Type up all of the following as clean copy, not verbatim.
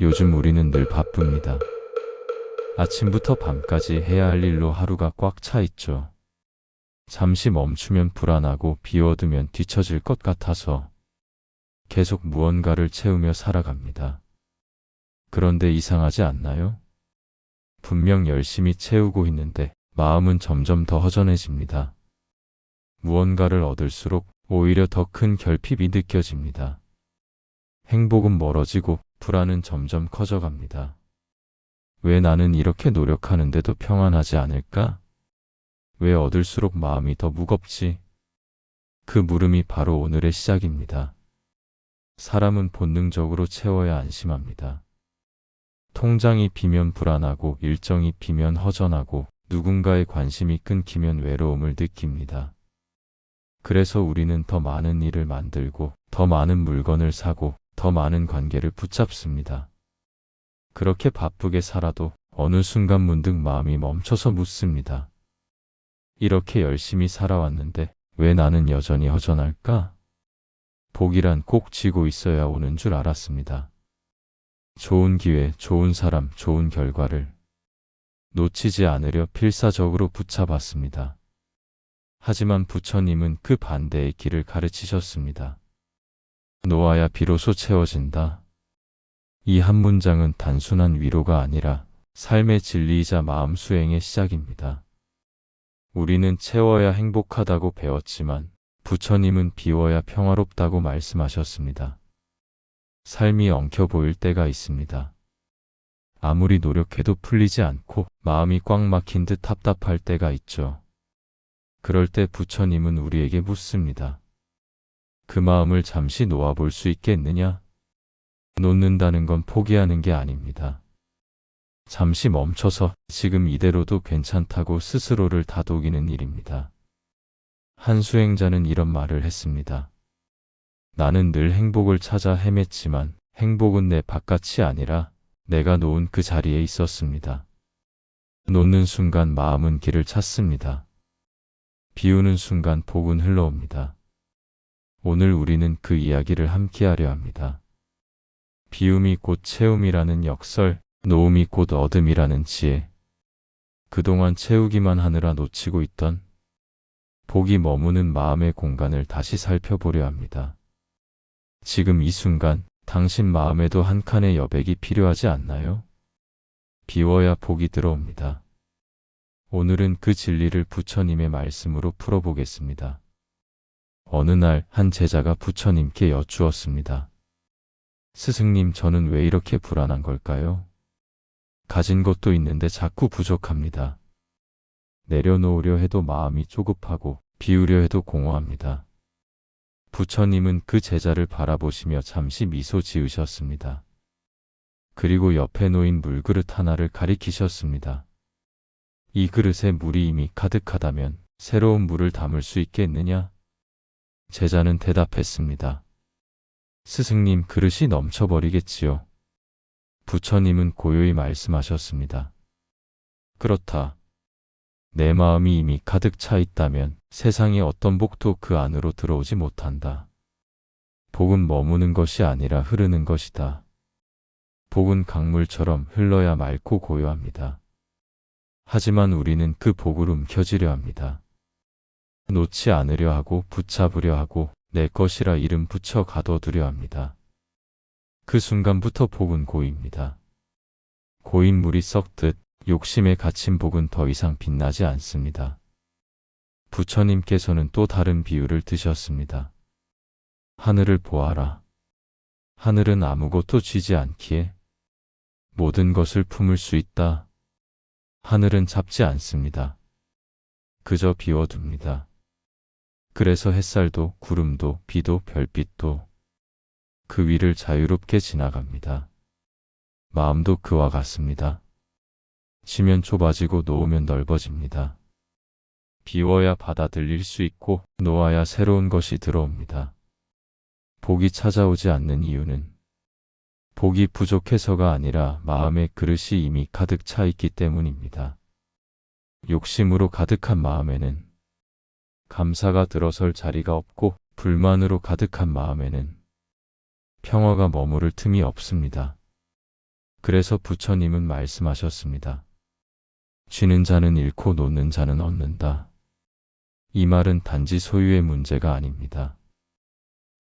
요즘 우리는 늘 바쁩니다. 아침부터 밤까지 해야 할 일로 하루가 꽉 차 있죠. 잠시 멈추면 불안하고 비워두면 뒤처질 것 같아서 계속 무언가를 채우며 살아갑니다. 그런데 이상하지 않나요? 분명 열심히 채우고 있는데 마음은 점점 더 허전해집니다. 무언가를 얻을수록 오히려 더 큰 결핍이 느껴집니다. 행복은 멀어지고 불안은 점점 커져갑니다. 왜 나는 이렇게 노력하는데도 평안하지 않을까? 왜 얻을수록 마음이 더 무겁지? 그 물음이 바로 오늘의 시작입니다. 사람은 본능적으로 채워야 안심합니다. 통장이 비면 불안하고 일정이 비면 허전하고 누군가의 관심이 끊기면 외로움을 느낍니다. 그래서 우리는 더 많은 일을 만들고 더 많은 물건을 사고 더 많은 관계를 붙잡습니다. 그렇게 바쁘게 살아도 어느 순간 문득 마음이 멈춰서 묻습니다. 이렇게 열심히 살아왔는데 왜 나는 여전히 허전할까? 복이란 꼭 쥐고 있어야 오는 줄 알았습니다. 좋은 기회, 좋은 사람, 좋은 결과를 놓치지 않으려 필사적으로 붙잡았습니다. 하지만 부처님은 그 반대의 길을 가르치셨습니다. 놓아야 비로소 채워진다. 이 한 문장은 단순한 위로가 아니라 삶의 진리이자 마음 수행의 시작입니다. 우리는 채워야 행복하다고 배웠지만 부처님은 비워야 평화롭다고 말씀하셨습니다. 삶이 엉켜 보일 때가 있습니다. 아무리 노력해도 풀리지 않고 마음이 꽉 막힌 듯 답답할 때가 있죠. 그럴 때 부처님은 우리에게 묻습니다. 그 마음을 잠시 놓아볼 수 있겠느냐? 놓는다는 건 포기하는 게 아닙니다. 잠시 멈춰서 지금 이대로도 괜찮다고 스스로를 다독이는 일입니다. 한 수행자는 이런 말을 했습니다. 나는 늘 행복을 찾아 헤맸지만 행복은 내 바깥이 아니라 내가 놓은 그 자리에 있었습니다. 놓는 순간 마음은 길을 찾습니다. 비우는 순간 복은 흘러옵니다. 오늘 우리는 그 이야기를 함께하려 합니다. 비움이 곧 채움이라는 역설, 놓음이 곧 얻음이라는 지혜. 그동안 채우기만 하느라 놓치고 있던 복이 머무는 마음의 공간을 다시 살펴보려 합니다. 지금 이 순간 당신 마음에도 한 칸의 여백이 필요하지 않나요? 비워야 복이 들어옵니다. 오늘은 그 진리를 부처님의 말씀으로 풀어보겠습니다. 어느 날 한 제자가 부처님께 여쭈었습니다. 스승님, 저는 왜 이렇게 불안한 걸까요? 가진 것도 있는데 자꾸 부족합니다. 내려놓으려 해도 마음이 조급하고 비우려 해도 공허합니다. 부처님은 그 제자를 바라보시며 잠시 미소 지으셨습니다. 그리고 옆에 놓인 물그릇 하나를 가리키셨습니다. 이 그릇에 물이 이미 가득하다면 새로운 물을 담을 수 있겠느냐? 제자는 대답했습니다. 스승님, 그릇이 넘쳐버리겠지요. 부처님은 고요히 말씀하셨습니다. 그렇다. 내 마음이 이미 가득 차 있다면 세상의 어떤 복도 그 안으로 들어오지 못한다. 복은 머무는 것이 아니라 흐르는 것이다. 복은 강물처럼 흘러야 맑고 고요합니다. 하지만 우리는 그 복을 움켜쥐려 합니다. 놓지 않으려 하고 붙잡으려 하고 내 것이라 이름 붙여 가둬두려 합니다. 그 순간부터 복은 고입니다. 고인 물이 썩듯 욕심에 갇힌 복은 더 이상 빛나지 않습니다. 부처님께서는 또 다른 비유를 드셨습니다. 하늘을 보아라. 하늘은 아무것도 쥐지 않기에 모든 것을 품을 수 있다. 하늘은 잡지 않습니다. 그저 비워둡니다. 그래서 햇살도 구름도 비도 별빛도 그 위를 자유롭게 지나갑니다. 마음도 그와 같습니다. 치면 좁아지고 놓으면 넓어집니다. 비워야 받아들일 수 있고 놓아야 새로운 것이 들어옵니다. 복이 찾아오지 않는 이유는 복이 부족해서가 아니라 마음의 그릇이 이미 가득 차 있기 때문입니다. 욕심으로 가득한 마음에는 감사가 들어설 자리가 없고 불만으로 가득한 마음에는 평화가 머무를 틈이 없습니다. 그래서 부처님은 말씀하셨습니다. 쥐는 자는 잃고 놓는 자는 얻는다. 이 말은 단지 소유의 문제가 아닙니다.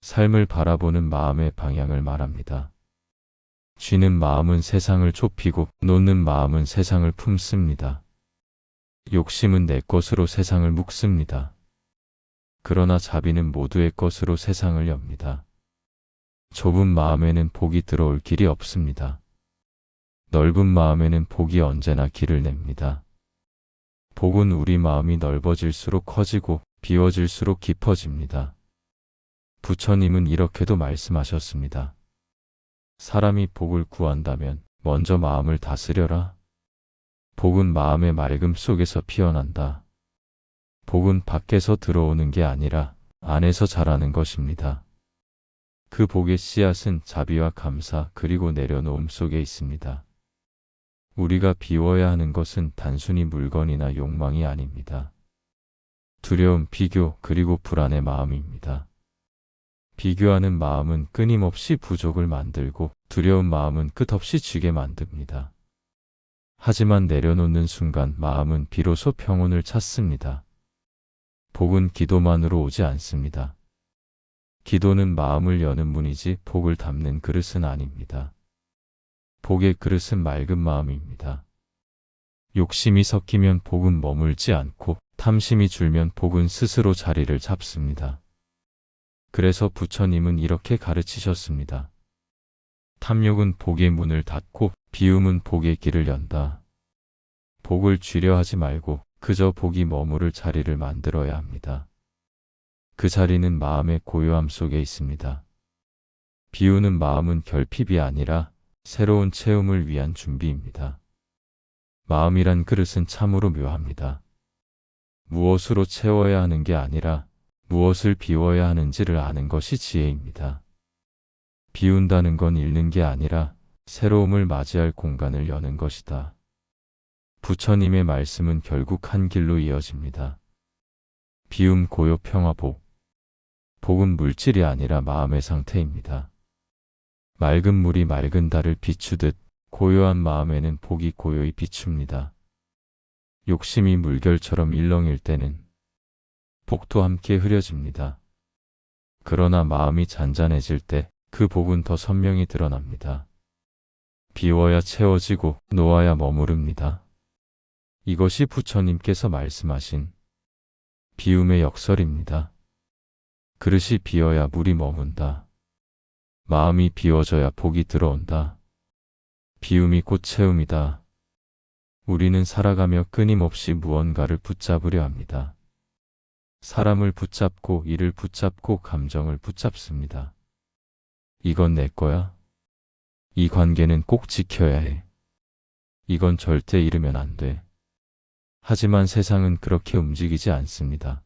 삶을 바라보는 마음의 방향을 말합니다. 쥐는 마음은 세상을 좁히고 놓는 마음은 세상을 품습니다. 욕심은 내 것으로 세상을 묶습니다. 그러나 자비는 모두의 것으로 세상을 엽니다. 좁은 마음에는 복이 들어올 길이 없습니다. 넓은 마음에는 복이 언제나 길을 냅니다. 복은 우리 마음이 넓어질수록 커지고 비워질수록 깊어집니다. 부처님은 이렇게도 말씀하셨습니다. 사람이 복을 구한다면 먼저 마음을 다스려라. 복은 마음의 맑음 속에서 피어난다. 복은 밖에서 들어오는 게 아니라 안에서 자라는 것입니다. 그 복의 씨앗은 자비와 감사 그리고 내려놓음 속에 있습니다. 우리가 비워야 하는 것은 단순히 물건이나 욕망이 아닙니다. 두려움, 비교, 그리고 불안의 마음입니다. 비교하는 마음은 끊임없이 부족을 만들고 두려운 마음은 끝없이 쥐게 만듭니다. 하지만 내려놓는 순간 마음은 비로소 평온을 찾습니다. 복은 기도만으로 오지 않습니다. 기도는 마음을 여는 문이지 복을 담는 그릇은 아닙니다. 복의 그릇은 맑은 마음입니다. 욕심이 섞이면 복은 머물지 않고 탐심이 줄면 복은 스스로 자리를 잡습니다. 그래서 부처님은 이렇게 가르치셨습니다. 탐욕은 복의 문을 닫고 비움은 복의 길을 연다. 복을 쥐려 하지 말고 그저 복이 머무를 자리를 만들어야 합니다. 그 자리는 마음의 고요함 속에 있습니다. 비우는 마음은 결핍이 아니라 새로운 체험을 위한 준비입니다. 마음이란 그릇은 참으로 묘합니다. 무엇으로 채워야 하는 게 아니라 무엇을 비워야 하는지를 아는 것이 지혜입니다. 비운다는 건 잃는 게 아니라 새로움을 맞이할 공간을 여는 것이다. 부처님의 말씀은 결국 한 길로 이어집니다. 비움, 고요, 평화, 복. 복은 물질이 아니라 마음의 상태입니다. 맑은 물이 맑은 달을 비추듯 고요한 마음에는 복이 고요히 비춥니다. 욕심이 물결처럼 일렁일 때는 복도 함께 흐려집니다. 그러나 마음이 잔잔해질 때 그 복은 더 선명히 드러납니다. 비워야 채워지고 놓아야 머무릅니다. 이것이 부처님께서 말씀하신 비움의 역설입니다. 그릇이 비어야 물이 머문다. 마음이 비워져야 복이 들어온다. 비움이 곧 채움이다. 우리는 살아가며 끊임없이 무언가를 붙잡으려 합니다. 사람을 붙잡고 일을 붙잡고 감정을 붙잡습니다. 이건 내 거야. 이 관계는 꼭 지켜야 해. 이건 절대 잃으면 안 돼. 하지만 세상은 그렇게 움직이지 않습니다.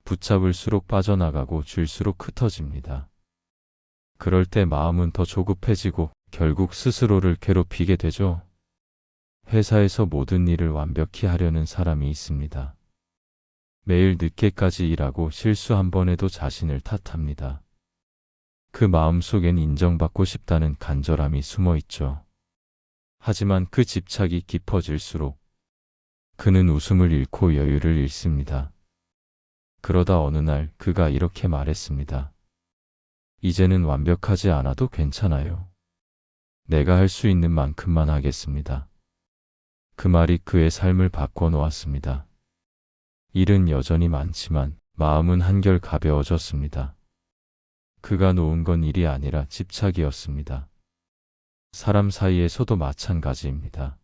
붙잡을수록 빠져나가고 줄수록 흩어집니다. 그럴 때 마음은 더 조급해지고 결국 스스로를 괴롭히게 되죠. 회사에서 모든 일을 완벽히 하려는 사람이 있습니다. 매일 늦게까지 일하고 실수 한 번 해도 자신을 탓합니다. 그 마음 속엔 인정받고 싶다는 간절함이 숨어 있죠. 하지만 그 집착이 깊어질수록 그는 웃음을 잃고 여유를 잃습니다. 그러다 어느 날 그가 이렇게 말했습니다. 이제는 완벽하지 않아도 괜찮아요. 내가 할 수 있는 만큼만 하겠습니다. 그 말이 그의 삶을 바꿔놓았습니다. 일은 여전히 많지만 마음은 한결 가벼워졌습니다. 그가 놓은 건 일이 아니라 집착이었습니다. 사람 사이에서도 마찬가지입니다.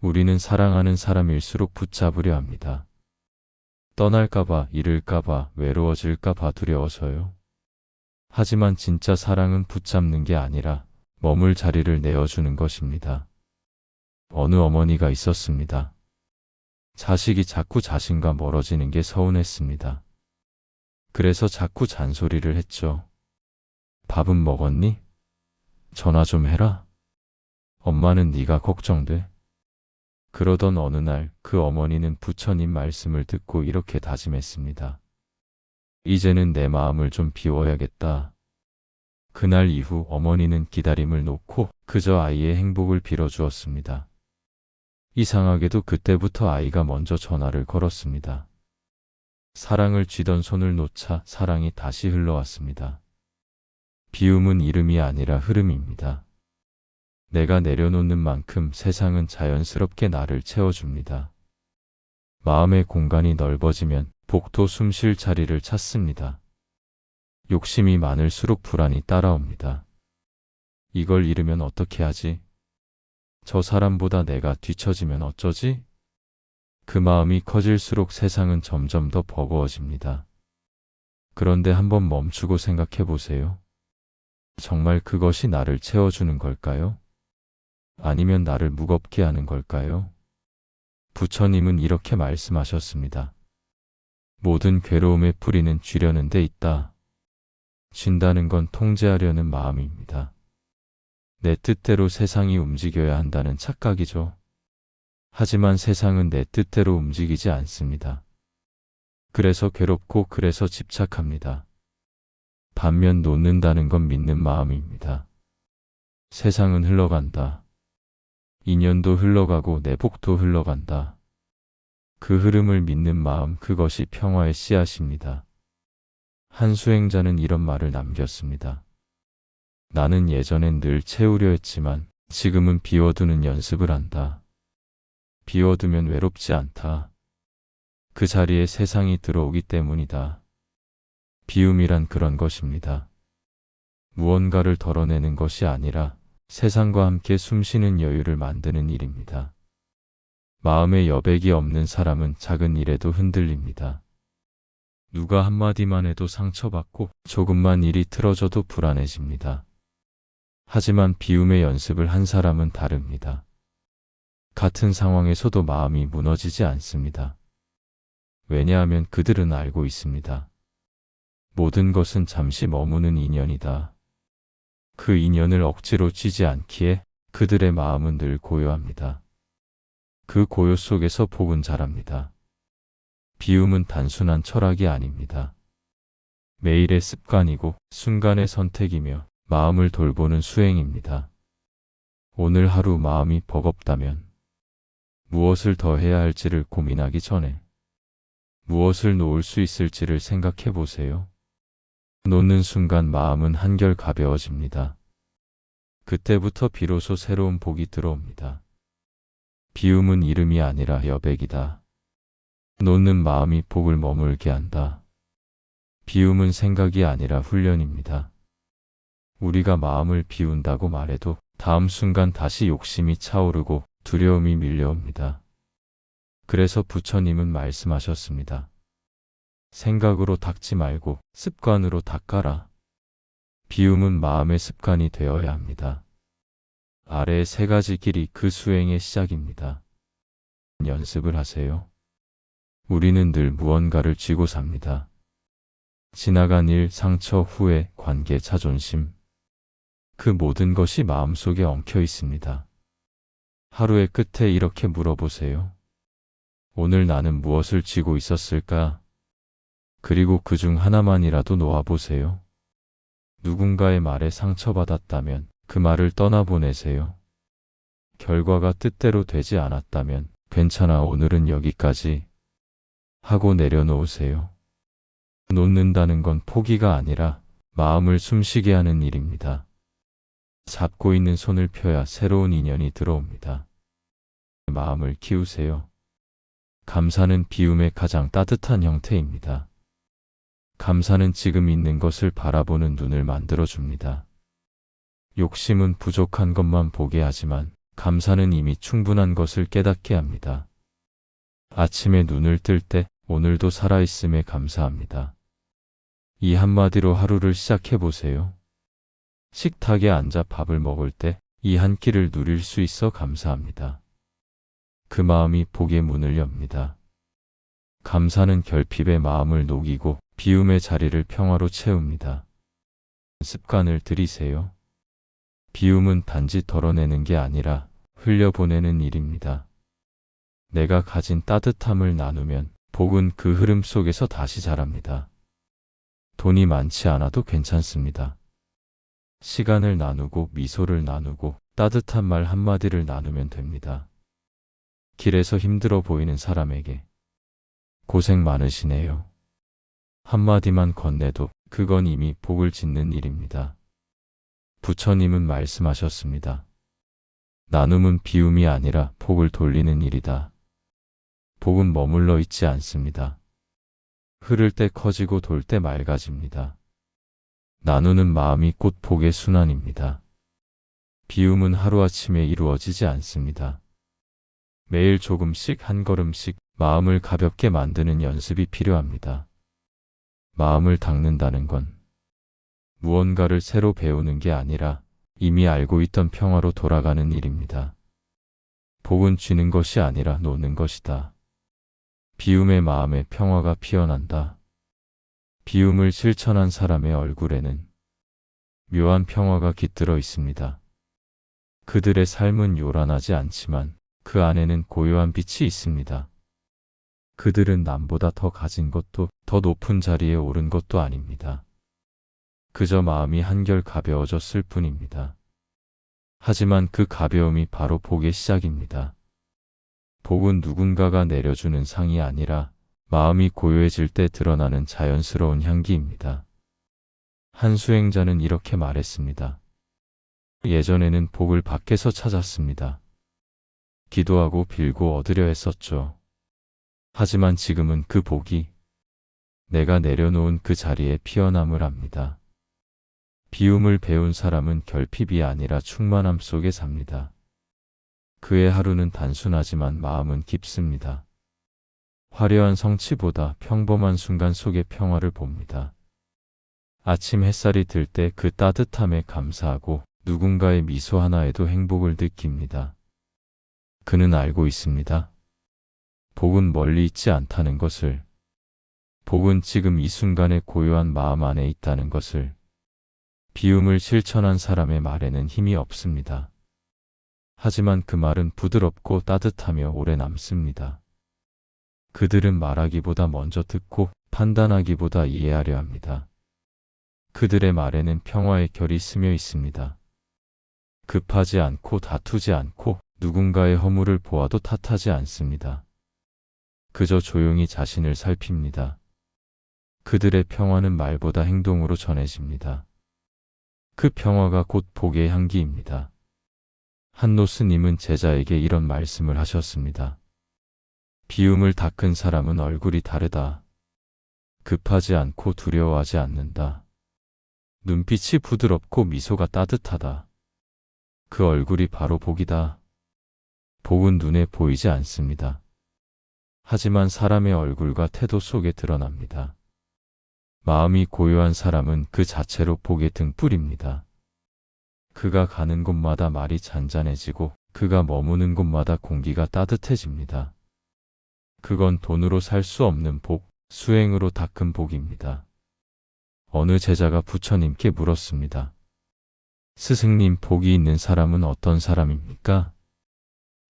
우리는 사랑하는 사람일수록 붙잡으려 합니다. 떠날까봐, 잃을까봐, 외로워질까봐 두려워서요. 하지만 진짜 사랑은 붙잡는 게 아니라 머물 자리를 내어주는 것입니다. 어느 어머니가 있었습니다. 자식이 자꾸 자신과 멀어지는 게 서운했습니다. 그래서 자꾸 잔소리를 했죠. 밥은 먹었니? 전화 좀 해라. 엄마는 네가 걱정돼. 그러던 어느 날 그 어머니는 부처님 말씀을 듣고 이렇게 다짐했습니다. 이제는 내 마음을 좀 비워야겠다. 그날 이후 어머니는 기다림을 놓고 그저 아이의 행복을 빌어주었습니다. 이상하게도 그때부터 아이가 먼저 전화를 걸었습니다. 사랑을 쥐던 손을 놓자 사랑이 다시 흘러왔습니다. 비움은 이름이 아니라 흐름입니다. 내가 내려놓는 만큼 세상은 자연스럽게 나를 채워줍니다. 마음의 공간이 넓어지면 복도 숨 쉴 자리를 찾습니다. 욕심이 많을수록 불안이 따라옵니다. 이걸 잃으면 어떻게 하지? 저 사람보다 내가 뒤처지면 어쩌지? 그 마음이 커질수록 세상은 점점 더 버거워집니다. 그런데 한번 멈추고 생각해 보세요. 정말 그것이 나를 채워주는 걸까요? 아니면 나를 무겁게 하는 걸까요? 부처님은 이렇게 말씀하셨습니다. 모든 괴로움의 뿌리는 쥐려는 데 있다. 쥔다는 건 통제하려는 마음입니다. 내 뜻대로 세상이 움직여야 한다는 착각이죠. 하지만 세상은 내 뜻대로 움직이지 않습니다. 그래서 괴롭고 그래서 집착합니다. 반면 놓는다는 건 믿는 마음입니다. 세상은 흘러간다. 인연도 흘러가고 내 복도 흘러간다. 그 흐름을 믿는 마음, 그것이 평화의 씨앗입니다. 한 수행자는 이런 말을 남겼습니다. 나는 예전엔 늘 채우려 했지만 지금은 비워두는 연습을 한다. 비워두면 외롭지 않다. 그 자리에 세상이 들어오기 때문이다. 비움이란 그런 것입니다. 무언가를 덜어내는 것이 아니라 세상과 함께 숨쉬는 여유를 만드는 일입니다. 마음에 여백이 없는 사람은 작은 일에도 흔들립니다. 누가 한마디만 해도 상처받고 조금만 일이 틀어져도 불안해집니다. 하지만 비움의 연습을 한 사람은 다릅니다. 같은 상황에서도 마음이 무너지지 않습니다. 왜냐하면 그들은 알고 있습니다. 모든 것은 잠시 머무는 인연이다. 그 인연을 억지로 쥐지 않기에 그들의 마음은 늘 고요합니다. 그 고요 속에서 복은 자랍니다. 비움은 단순한 철학이 아닙니다. 매일의 습관이고 순간의 선택이며 마음을 돌보는 수행입니다. 오늘 하루 마음이 버겁다면 무엇을 더 해야 할지를 고민하기 전에 무엇을 놓을 수 있을지를 생각해 보세요. 놓는 순간 마음은 한결 가벼워집니다. 그때부터 비로소 새로운 복이 들어옵니다. 비움은 이름이 아니라 여백이다. 놓는 마음이 복을 머물게 한다. 비움은 생각이 아니라 훈련입니다. 우리가 마음을 비운다고 말해도 다음 순간 다시 욕심이 차오르고 두려움이 밀려옵니다. 그래서 부처님은 말씀하셨습니다. 생각으로 닦지 말고 습관으로 닦아라. 비움은 마음의 습관이 되어야 합니다. 아래의 세 가지 길이 그 수행의 시작입니다. 연습을 하세요. 우리는 늘 무언가를 쥐고 삽니다. 지나간 일, 상처, 후회, 관계, 자존심. 그 모든 것이 마음속에 엉켜 있습니다. 하루의 끝에 이렇게 물어보세요. 오늘 나는 무엇을 쥐고 있었을까? 그리고 그중 하나만이라도 놓아보세요. 누군가의 말에 상처받았다면 그 말을 떠나보내세요. 결과가 뜻대로 되지 않았다면 괜찮아, 오늘은 여기까지 하고 내려놓으세요. 놓는다는 건 포기가 아니라 마음을 숨쉬게 하는 일입니다. 잡고 있는 손을 펴야 새로운 인연이 들어옵니다. 마음을 키우세요. 감사는 비움의 가장 따뜻한 형태입니다. 감사는 지금 있는 것을 바라보는 눈을 만들어줍니다. 욕심은 부족한 것만 보게 하지만 감사는 이미 충분한 것을 깨닫게 합니다. 아침에 눈을 뜰 때 오늘도 살아있음에 감사합니다. 이 한마디로 하루를 시작해 보세요. 식탁에 앉아 밥을 먹을 때 이 한 끼를 누릴 수 있어 감사합니다. 그 마음이 복의 문을 엽니다. 감사는 결핍의 마음을 녹이고 비움의 자리를 평화로 채웁니다. 습관을 들이세요. 비움은 단지 덜어내는 게 아니라 흘려보내는 일입니다. 내가 가진 따뜻함을 나누면 복은 그 흐름 속에서 다시 자랍니다. 돈이 많지 않아도 괜찮습니다. 시간을 나누고 미소를 나누고 따뜻한 말 한마디를 나누면 됩니다. 길에서 힘들어 보이는 사람에게 고생 많으시네요. 한마디만 건네도 그건 이미 복을 짓는 일입니다. 부처님은 말씀하셨습니다. 나눔은 비움이 아니라 복을 돌리는 일이다. 복은 머물러 있지 않습니다. 흐를 때 커지고 돌 때 맑아집니다. 나누는 마음이 곧 복의 순환입니다. 비움은 하루아침에 이루어지지 않습니다. 매일 조금씩 한 걸음씩 마음을 가볍게 만드는 연습이 필요합니다. 마음을 닦는다는 건 무언가를 새로 배우는 게 아니라 이미 알고 있던 평화로 돌아가는 일입니다. 복은 쥐는 것이 아니라 놓는 것이다. 비움의 마음에 평화가 피어난다. 비움을 실천한 사람의 얼굴에는 묘한 평화가 깃들어 있습니다. 그들의 삶은 요란하지 않지만 그 안에는 고요한 빛이 있습니다. 그들은 남보다 더 가진 것도 더 높은 자리에 오른 것도 아닙니다. 그저 마음이 한결 가벼워졌을 뿐입니다. 하지만 그 가벼움이 바로 복의 시작입니다. 복은 누군가가 내려주는 상이 아니라 마음이 고요해질 때 드러나는 자연스러운 향기입니다. 한 수행자는 이렇게 말했습니다. 예전에는 복을 밖에서 찾았습니다. 기도하고 빌고 얻으려 했었죠. 하지만 지금은 그 복이 내가 내려놓은 그 자리에 피어남을 합니다. 비움을 배운 사람은 결핍이 아니라 충만함 속에 삽니다. 그의 하루는 단순하지만 마음은 깊습니다. 화려한 성취보다 평범한 순간 속의 평화를 봅니다. 아침 햇살이 들 때 그 따뜻함에 감사하고 누군가의 미소 하나에도 행복을 느낍니다. 그는 알고 있습니다. 복은 멀리 있지 않다는 것을, 복은 지금 이 순간의 고요한 마음 안에 있다는 것을. 비움을 실천한 사람의 말에는 힘이 없습니다. 하지만 그 말은 부드럽고 따뜻하며 오래 남습니다. 그들은 말하기보다 먼저 듣고 판단하기보다 이해하려 합니다. 그들의 말에는 평화의 결이 스며 있습니다. 급하지 않고 다투지 않고 누군가의 허물을 보아도 탓하지 않습니다. 그저 조용히 자신을 살핍니다. 그들의 평화는 말보다 행동으로 전해집니다. 그 평화가 곧 복의 향기입니다. 한노 스님은 제자에게 이런 말씀을 하셨습니다. 비움을 닦은 사람은 얼굴이 다르다. 급하지 않고 두려워하지 않는다. 눈빛이 부드럽고 미소가 따뜻하다. 그 얼굴이 바로 복이다. 복은 눈에 보이지 않습니다. 하지만 사람의 얼굴과 태도 속에 드러납니다. 마음이 고요한 사람은 그 자체로 복의 등불입니다. 그가 가는 곳마다 말이 잔잔해지고 그가 머무는 곳마다 공기가 따뜻해집니다. 그건 돈으로 살 수 없는 복, 수행으로 닦은 복입니다. 어느 제자가 부처님께 물었습니다. 스승님, 복이 있는 사람은 어떤 사람입니까?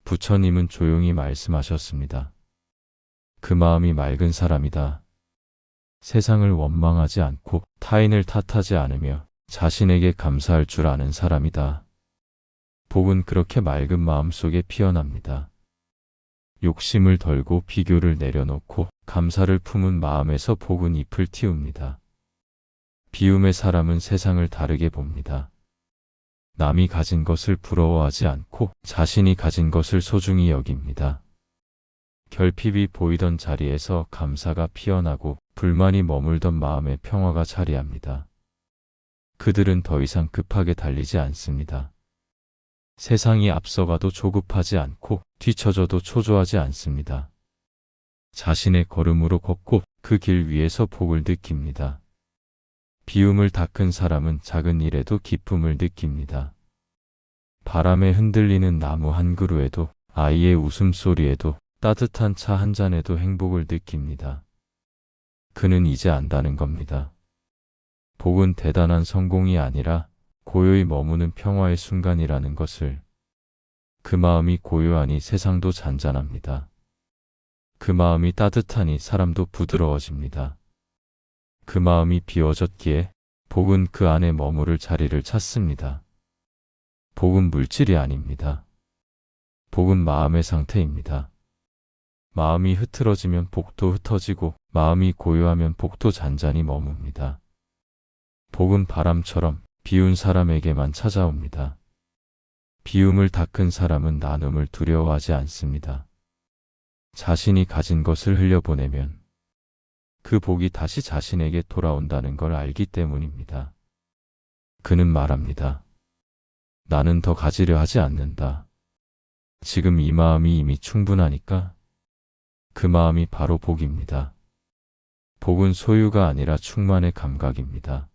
부처님은 조용히 말씀하셨습니다. 그 마음이 맑은 사람이다. 세상을 원망하지 않고 타인을 탓하지 않으며 자신에게 감사할 줄 아는 사람이다. 복은 그렇게 맑은 마음 속에 피어납니다. 욕심을 덜고 비교를 내려놓고 감사를 품은 마음에서 복은 잎을 틔웁니다. 비움의 사람은 세상을 다르게 봅니다. 남이 가진 것을 부러워하지 않고 자신이 가진 것을 소중히 여깁니다. 결핍이 보이던 자리에서 감사가 피어나고 불만이 머물던 마음에 평화가 자리합니다. 그들은 더 이상 급하게 달리지 않습니다. 세상이 앞서가도 조급하지 않고 뒤처져도 초조하지 않습니다. 자신의 걸음으로 걷고 그 길 위에서 복을 느낍니다. 비움을 닦은 사람은 작은 일에도 기쁨을 느낍니다. 바람에 흔들리는 나무 한 그루에도, 아이의 웃음소리에도, 따뜻한 차 한 잔에도 행복을 느낍니다. 그는 이제 안다는 겁니다. 복은 대단한 성공이 아니라 고요히 머무는 평화의 순간이라는 것을. 그 마음이 고요하니 세상도 잔잔합니다. 그 마음이 따뜻하니 사람도 부드러워집니다. 그 마음이 비워졌기에 복은 그 안에 머무를 자리를 찾습니다. 복은 물질이 아닙니다. 복은 마음의 상태입니다. 마음이 흐트러지면 복도 흩어지고 마음이 고요하면 복도 잔잔히 머뭅니다. 복은 바람처럼 비운 사람에게만 찾아옵니다. 비움을 닦은 사람은 나눔을 두려워하지 않습니다. 자신이 가진 것을 흘려보내면 그 복이 다시 자신에게 돌아온다는 걸 알기 때문입니다. 그는 말합니다. 나는 더 가지려 하지 않는다. 지금 이 마음이 이미 충분하니까 그 마음이 바로 복입니다. 복은 소유가 아니라 충만의 감각입니다.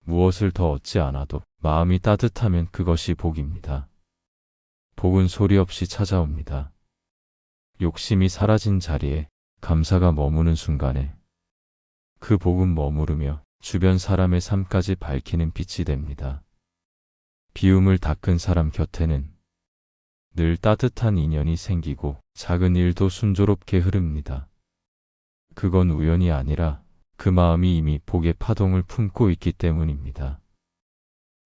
무엇을 더 얻지 않아도 마음이 따뜻하면 그것이 복입니다. 복은 소리 없이 찾아옵니다. 욕심이 사라진 자리에 감사가 머무는 순간에 그 복은 머무르며 주변 사람의 삶까지 밝히는 빛이 됩니다. 비움을 닦은 사람 곁에는 늘 따뜻한 인연이 생기고 작은 일도 순조롭게 흐릅니다. 그건 우연이 아니라 그 마음이 이미 복의 파동을 품고 있기 때문입니다.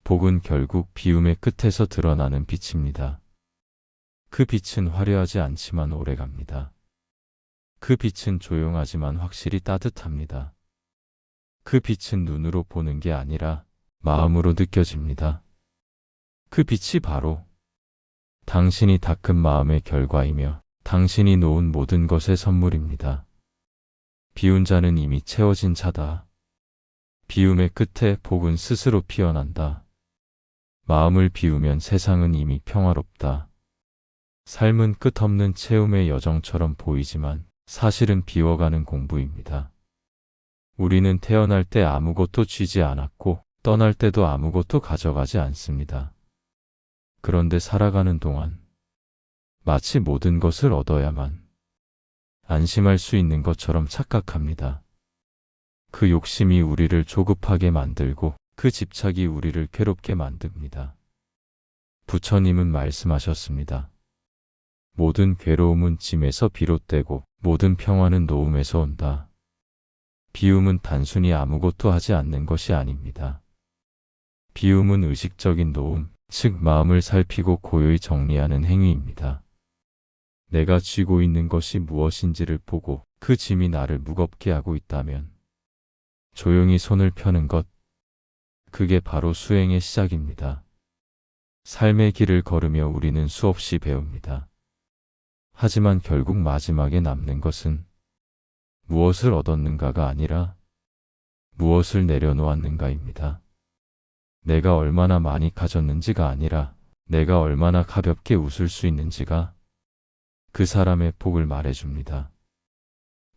복은 결국 비움의 끝에서 드러나는 빛입니다. 그 빛은 화려하지 않지만 오래갑니다. 그 빛은 조용하지만 확실히 따뜻합니다. 그 빛은 눈으로 보는 게 아니라 마음으로 느껴집니다. 그 빛이 바로 당신이 닦은 마음의 결과이며 당신이 놓은 모든 것의 선물입니다. 비운 자는 이미 채워진 자다. 비움의 끝에 복은 스스로 피어난다. 마음을 비우면 세상은 이미 평화롭다. 삶은 끝없는 채움의 여정처럼 보이지만 사실은 비워가는 공부입니다. 우리는 태어날 때 아무것도 쥐지 않았고 떠날 때도 아무것도 가져가지 않습니다. 그런데 살아가는 동안 마치 모든 것을 얻어야만 안심할 수 있는 것처럼 착각합니다. 그 욕심이 우리를 조급하게 만들고 그 집착이 우리를 괴롭게 만듭니다. 부처님은 말씀하셨습니다. 모든 괴로움은 짐에서 비롯되고 모든 평화는 노움에서 온다. 비움은 단순히 아무것도 하지 않는 것이 아닙니다. 비움은 의식적인 노움, 즉 마음을 살피고 고요히 정리하는 행위입니다. 내가 쥐고 있는 것이 무엇인지를 보고 그 짐이 나를 무겁게 하고 있다면 조용히 손을 펴는 것, 그게 바로 수행의 시작입니다. 삶의 길을 걸으며 우리는 수없이 배웁니다. 하지만 결국 마지막에 남는 것은 무엇을 얻었는가가 아니라 무엇을 내려놓았는가입니다. 내가 얼마나 많이 가졌는지가 아니라 내가 얼마나 가볍게 웃을 수 있는지가 그 사람의 복을 말해줍니다.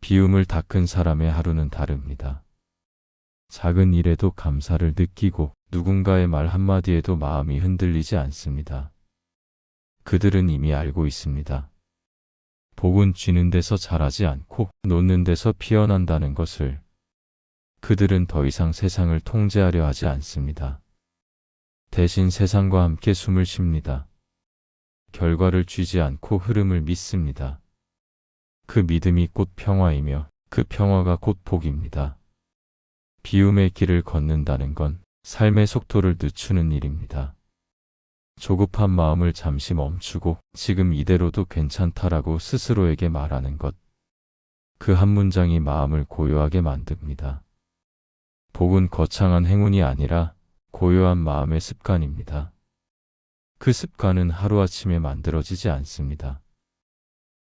비움을 닦은 사람의 하루는 다릅니다. 작은 일에도 감사를 느끼고 누군가의 말 한마디에도 마음이 흔들리지 않습니다. 그들은 이미 알고 있습니다. 복은 쥐는 데서 자라지 않고 놓는 데서 피어난다는 것을. 그들은 더 이상 세상을 통제하려 하지 않습니다. 대신 세상과 함께 숨을 쉽니다. 결과를 쥐지 않고 흐름을 믿습니다. 그 믿음이 곧 평화이며 그 평화가 곧 복입니다. 비움의 길을 걷는다는 건 삶의 속도를 늦추는 일입니다. 조급한 마음을 잠시 멈추고 지금 이대로도 괜찮다라고 스스로에게 말하는 것. 그 한 문장이 마음을 고요하게 만듭니다. 복은 거창한 행운이 아니라 고요한 마음의 습관입니다. 그 습관은 하루아침에 만들어지지 않습니다.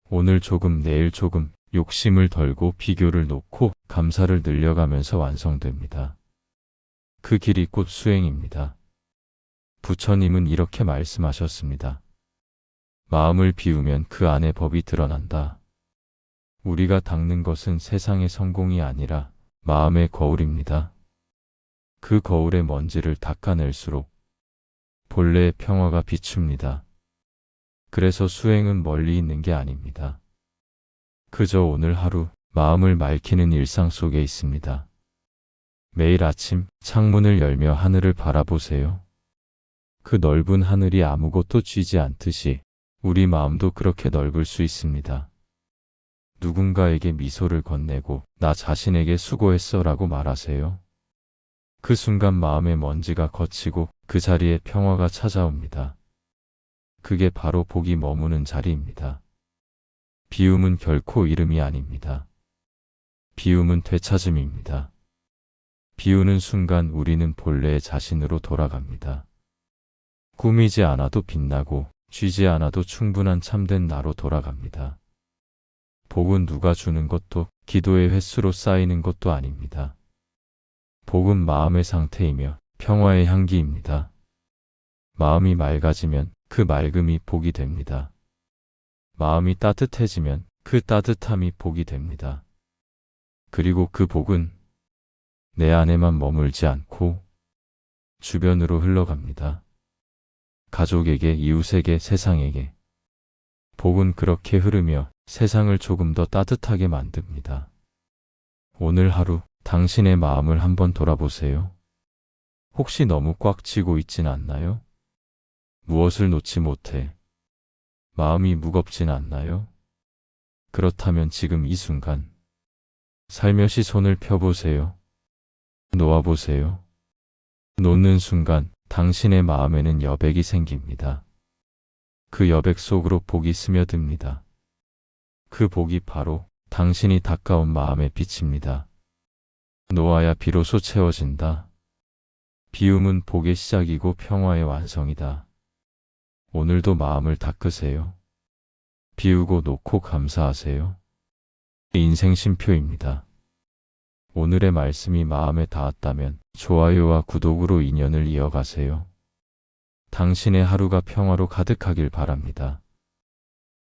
오늘 조금, 내일 조금, 욕심을 덜고 비교를 놓고 감사를 늘려가면서 완성됩니다. 그 길이 곧 수행입니다. 부처님은 이렇게 말씀하셨습니다. 마음을 비우면 그 안에 법이 드러난다. 우리가 닦는 것은 세상의 성공이 아니라 마음의 거울입니다. 그 거울의 먼지를 닦아낼수록 본래의 평화가 비춥니다. 그래서 수행은 멀리 있는 게 아닙니다. 그저 오늘 하루 마음을 맑히는 일상 속에 있습니다. 매일 아침 창문을 열며 하늘을 바라보세요. 그 넓은 하늘이 아무것도 쥐지 않듯이 우리 마음도 그렇게 넓을 수 있습니다. 누군가에게 미소를 건네고 나 자신에게 수고했어 라고 말하세요. 그 순간 마음의 먼지가 걷히고 그 자리에 평화가 찾아옵니다. 그게 바로 복이 머무는 자리입니다. 비움은 결코 이름이 아닙니다. 비움은 되찾음입니다. 비우는 순간 우리는 본래의 자신으로 돌아갑니다. 꾸미지 않아도 빛나고 쥐지 않아도 충분한 참된 나로 돌아갑니다. 복은 누가 주는 것도 기도의 횟수로 쌓이는 것도 아닙니다. 복은 마음의 상태이며 평화의 향기입니다. 마음이 맑아지면 그 맑음이 복이 됩니다. 마음이 따뜻해지면 그 따뜻함이 복이 됩니다. 그리고 그 복은 내 안에만 머물지 않고 주변으로 흘러갑니다. 가족에게, 이웃에게, 세상에게. 복은 그렇게 흐르며 세상을 조금 더 따뜻하게 만듭니다. 오늘 하루 당신의 마음을 한번 돌아보세요. 혹시 너무 꽉 쥐고 있진 않나요? 무엇을 놓지 못해 마음이 무겁진 않나요? 그렇다면 지금 이 순간 살며시 손을 펴보세요. 놓아보세요. 놓는 순간 당신의 마음에는 여백이 생깁니다. 그 여백 속으로 복이 스며듭니다. 그 복이 바로 당신이 닦아온 마음의 빛입니다. 놓아야 비로소 채워진다. 비움은 복의 시작이고 평화의 완성이다. 오늘도 마음을 닦으세요. 비우고 놓고 감사하세요. 인생 쉼표입니다. 오늘의 말씀이 마음에 닿았다면 좋아요와 구독으로 인연을 이어가세요. 당신의 하루가 평화로 가득하길 바랍니다.